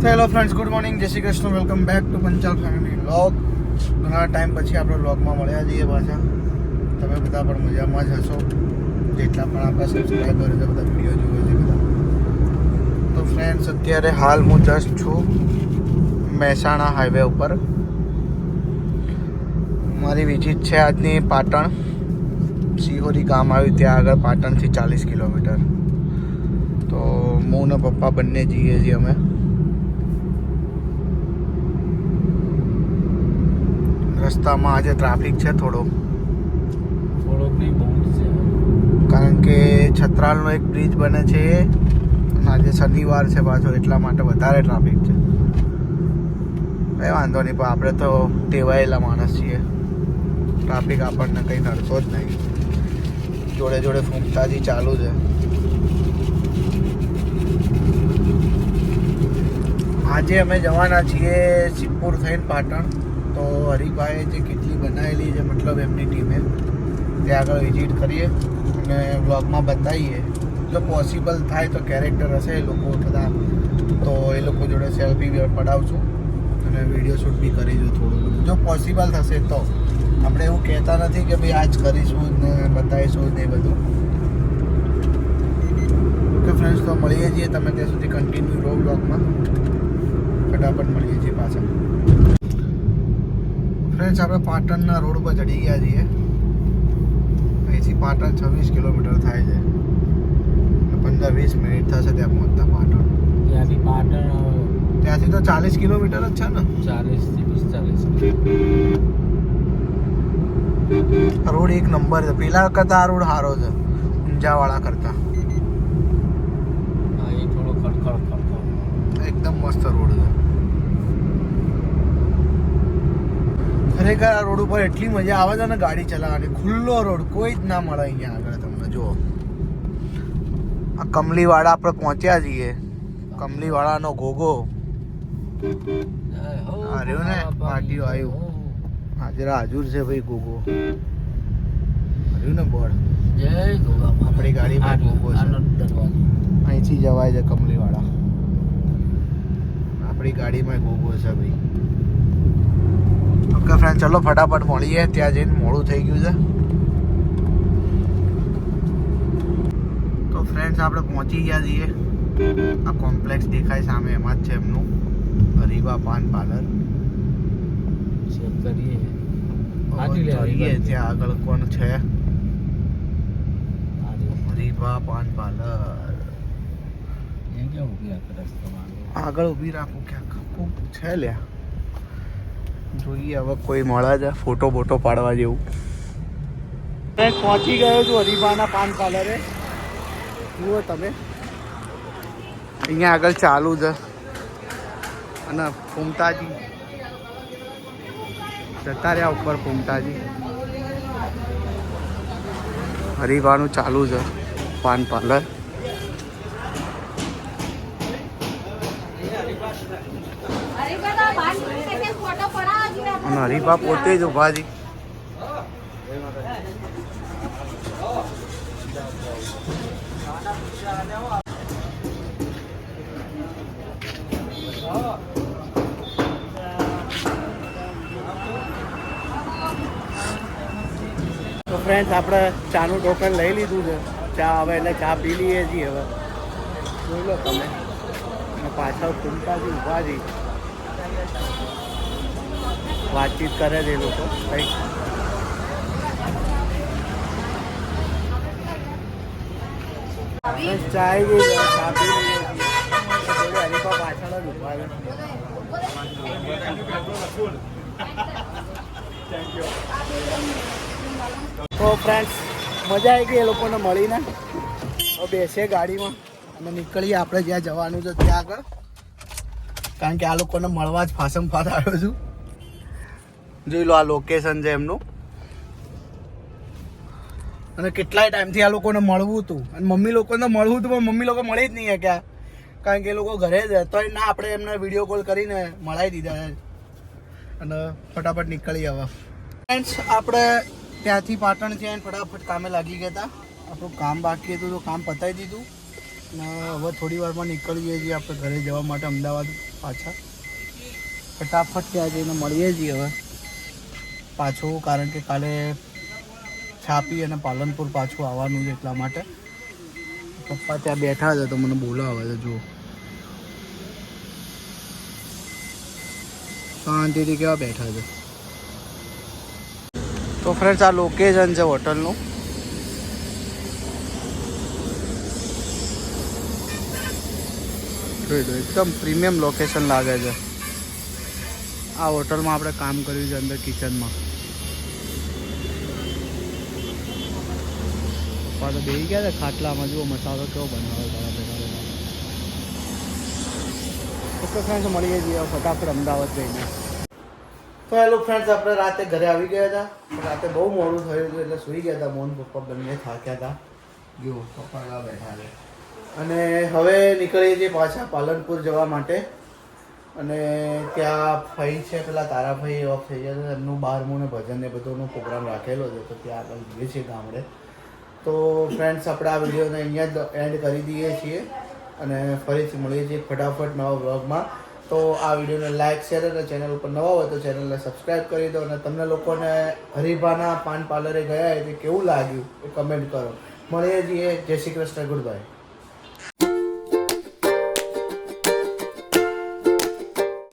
Hello friends, good morning, જય Shri Krishna, welcome back to Panchal family vlog. ઘણા time પછી આપણે વ્લોગમાં મળ્યા છીએ પાછા. તમે બધા પણ મજામાં જ હશો, જેટલા પણ આપણા સબસ્ક્રાઈબર છે, બધા વિડીયો જોવે છે બધા. તો ફ્રેન્ડ્સ, અત્યારે હાલ હું જસ્ટ છું મહેસાણા હાઈવે ઉપર. મારી વિઝિટ છે આજની પાટણ. સિહોરી ગામ આવ્યું, ત્યાં આગળ પાટણથી 40 કિલોમીટર. તો હું ને પપ્પા બંને જઈએ છીએ અમે. રસ્તામાં આજે ટ્રાફિક છે થોડોક નહીં, બહુ છે, કારણ કે છત્રાલનો એક બ્રિજ બને છે અને આજે શનિવાર છે પાછો, એટલા માટે વધારે ટ્રાફિક છે. કંઈ વાંધો નહીં, પણ આપણે તો ટેવાયેલા માણસ છીએ, ટ્રાફિક આપણને કંઈ નડતો જ નહીં. જોડે જોડે ફૂંકતાજી ચાલુ છે. આજે અમે જવાના છીએ સિદ્ધપુર થઈને પાટણ. તો હરીભાઈએ જે કેટલી બનાવેલી છે, મતલબ એમની ટીમે, ત્યાં આગળ વિઝિટ કરીએ અને વ્લોગમાં બતાવીએ. જો પોસિબલ થાય તો કેરેક્ટર હશે એ લોકો બધા, તો એ લોકો જોડે સેલ્ફી પડાવશું અને વિડીયો શૂટ બી કરીશું થોડું બધું, જો પોસિબલ થશે તો. આપણે એવું કહેતા નથી કે ભાઈ આજ કરીશું ને બતાવીશું ને એ બધું. ઓકે ફ્રેન્ડ્સ, તો મળીએ છીએ, તમે ત્યાં સુધી કન્ટિન્યુ રહો વ્લોગમાં. ફટાફટ મળીએ છીએ પાછા. ફ્રેન્ડ્સ, આપણે પાટણના રોડ પર ચડી ગયા છીએ. અહીંથી પાટણ 26 કિલોમીટર થાય છે. 15-20 મિનિટ થશે ત્યાં પહોંચતા પાટણ. ત્યાંથી તો 40 કિલોમીટર જ છે ને, 40 થી 45. રોડ એક નંબર છે. પેલા કરતા આ રોડ સારો છે, ઊંઝાવાળા કરતા. એકદમ મસ્ત રોડ છે. ખરેખર આ રોડ ઉપર એટલી મજા આવે છે ને ગાડી ચલાવવાની. ખુલ્લો રોડ, કોઈ જ ના મળે અહીંયા આગળ તમને. જુઓ, આ કમલીવાડા આપણે પહોંચ્યા છીએ. કમલીવાડાનો ઘોઘો આ રહ્યો ને, પાટીઓ આવ્યું. હાજરા હાજુર છે ભાઈ ઘોઘો. રહ્યું ને બોર્ડ, જય ઘોઘા. આપણી ગાડીમાં ઘોઘો છે. અહીંથી જવાય છે કમલીવાડા. આપણી ગાડીમાં ઘોઘો છે ભાઈ. ઓકે ફ્રેન્ડ, ચલો ફટાફટ મળીએ. ત્યાં જઈને મોડું થઈ ગયું છે. તો ફ્રેન્ડ્સ, આપણે પહોંચી ગયા છીએ. આ કોમ્પ્લેક્સ દેખાય સામે, એમાં જ છે એમનું હરીબા પાન પાર્લર. જોઈએ ત્યાં આગળ કોણ છે. હરીબા પાન પાર્લર આગળ ઊભી રાખું ક્યાંક, ખૂબ છે લ્યા. જોઈએ હવે કોઈ મળે છે ફોટો બોટો પાડવા જેવું. પહોંચી ગયો છું હરીબાના પાન પાર્લરે. જુઓ તમે, અહીંયા આગળ ચાલુ છે. અને ફૂમતાજી જતા રહ્યા ઉપર. ફૂમતાજી હરીબાનું ચાલુ છે પાન પાર્લર. અને હરીબા પોતે જ ઉભા છે. તો ફ્રેન્ડ્સ, આપણે ચાનું ટોકન લઈ લીધું છે. ચા હવે એટલે ચા પી લઈએ છીએ. હવે જોઈ લો તમે, પાછળ ફૂમતાજી ઊભા છે, વાતચીત કરે છે એ લોકો કંઈક. ચા આવી ગઈ, ચા પી લઈએ છીએ. હરીફા પાછળ જ ઊભા છે. તો ફ્રેન્ડ્સ, મજા આવી ગઈ એ લોકોને મળીને. હવે બેસીએ ગાડીમાં અને નીકળીએ આપણે જ્યાં જવાનું છે ત્યાં આગળ. કારણ કે આ લોકોને મળવા જ ફાસમ ફાસ આવ્યો છું. જોઈ લો, આ લોકેશન છે એમનું. અને કેટલાય ટાઈમથી આ લોકોને મળવું હતું, અને મમ્મી લોકોને મળવું હતું, પણ મમ્મી લોકો મળી જ નહીં શક્યા, કારણ કે એ લોકો ઘરે જ. તો ના, આપણે એમને વિડીયો કોલ કરીને મળાવી દીધા છે. અને ફટાફટ નીકળી હવે. ફ્રેન્ડ્સ, આપણે ત્યાંથી પાટણ છે ફટાફટ કામે લાગી ગયા હતા. આપણું કામ બાકી હતું તો કામ પતાવી દીધું. હવે થોડી વારમાં નીકળીએ છીએ આપણે ઘરે જવા માટે અમદાવાદ. પાછા ફટાફટ ત્યાં જઈને મળીએ છીએ હવે પાછું, કારણ કે કાલે છાપી અને પાલનપુર પાછું આવવાનું છે, એટલા માટે પપ્પા ત્યાં બેઠા છે તો મને બોલાવે છે. જુઓ શાંતિથી કેવા બેઠા છે. તો ફ્રેન્ડ્સ આ લોકેશન છે હોટલનું. એકદમ પ્રીમિયમ લોકેશન લાગે છે. આ હોટલમાં આપણે કામ કર્યું છે અંદર કિચનમાં. પપ્પા તો બેસી ગયા છે ખાટલામાં. જુઓ મસાલો કેવો બનાવે બરાબર. ઓકે ફ્રેન્ડ્સ મળીએ છીએ ફટાફટ અમદાવાદ જઈને. તો હેલો ફ્રેન્ડ્સ, આપણે રાતે ઘરે આવી ગયા હતા. રાતે બહુ મોડું થયું હતું એટલે સૂઈ ગયા હતા. મોહન પપ્પા બંને થાક્યા હતા. જુઓ પપ્પા બેઠા છે. અને હવે નીકળીએ છીએ પાછા પાલનપુર જવા માટે. અને ત્યાં ભાઈ છે પેલા તારાભાઈ ઓફ થઈ ગયા છે, એમનું 12મું ને ભજન ને બધોનો પ્રોગ્રામ રાખેલો છે, તો ત્યાં આગળ જઈએ છીએ ગામડે. તો ફ્રેન્ડ્સ આપણે આ વિડીયોને અહીંયા જ એન્ડ કરી દઈએ છીએ અને ફરીથી મળીએ છીએ ફટાફટ નવા વ્લોગમાં. તો આ વિડીયોને લાઇક, શેર અને ચેનલ ઉપર નવા હોય તો ચેનલને સબસ્ક્રાઈબ કરી દો. અને તમને લોકોને હરિભાના પાન પાર્લરે ગયા એ કેવું લાગ્યું એ કમેન્ટ કરો. મળીએ છીએ. જય શ્રી કૃષ્ણ. Good bye.